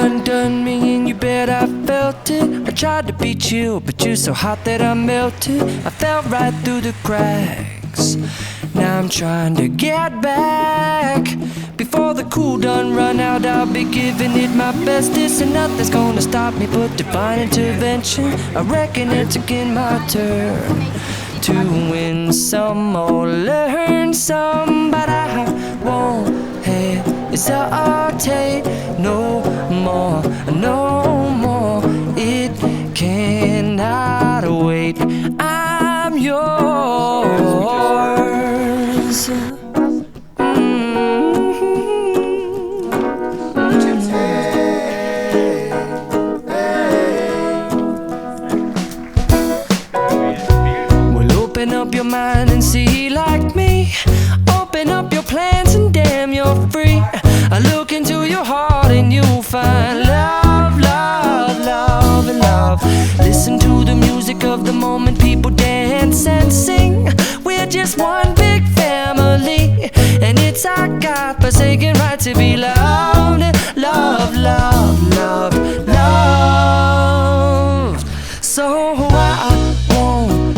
undone me and you bet I felt it. I tried to be chill, but you're so hot that I melted. I fell right through the cracks. Now I'm trying to get back. Before the cool done run out, I'll be giving it my bestest, and nothing's gonna stop me but divine intervention. I reckon it's again my turn to win some or learn some, but I won't hesitate no more, no more. It cannot wait. I'm yours. Open up your mind and see like me. Open up your plans and damn, you're free. I look into your heart and you'll find love, love, love, and love. Listen to the music of the moment, people dance and sing. We're just one big family, and it's our God-forsaken right to be loved. Love, love, love, love. So I won't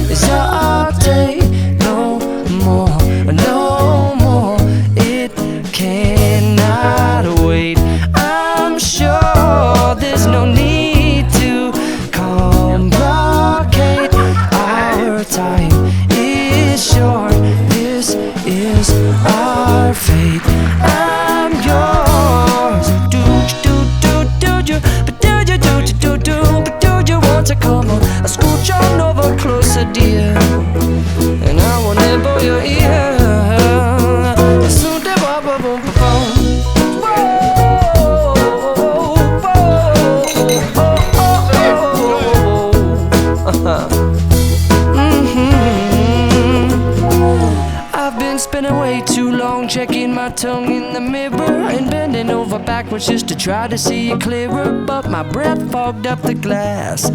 hesitate no more, no more. It cannot wait. I'm sure there's no need to complicate. Our time is short. This is our fate. I'm yours. Do you, but do you, but do you want to come on? I scooch on over closer, dear, and I will nibble your ear. I've been spinning way too long, checking my tongue in the mirror and bending over backwards just to try to see it clearer. But my breath fogged up the glass,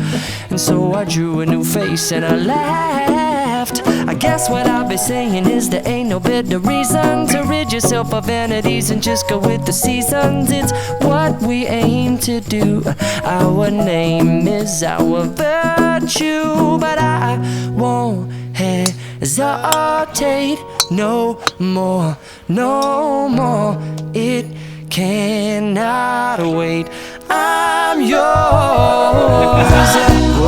and so I drew a new face and I laughed. I guess what I'll be saying is there ain't no better reason to rid yourself of vanities and just go with the seasons. It's what we aim to do. Our name is our virtue, but I won't hesitate no more, no more. It cannot wait. I'm yours.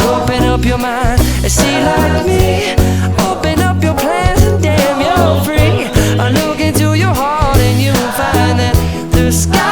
Open up your mind and see like me. Open up your plans and damn, you're free. I look into your heart and you'll find that the sky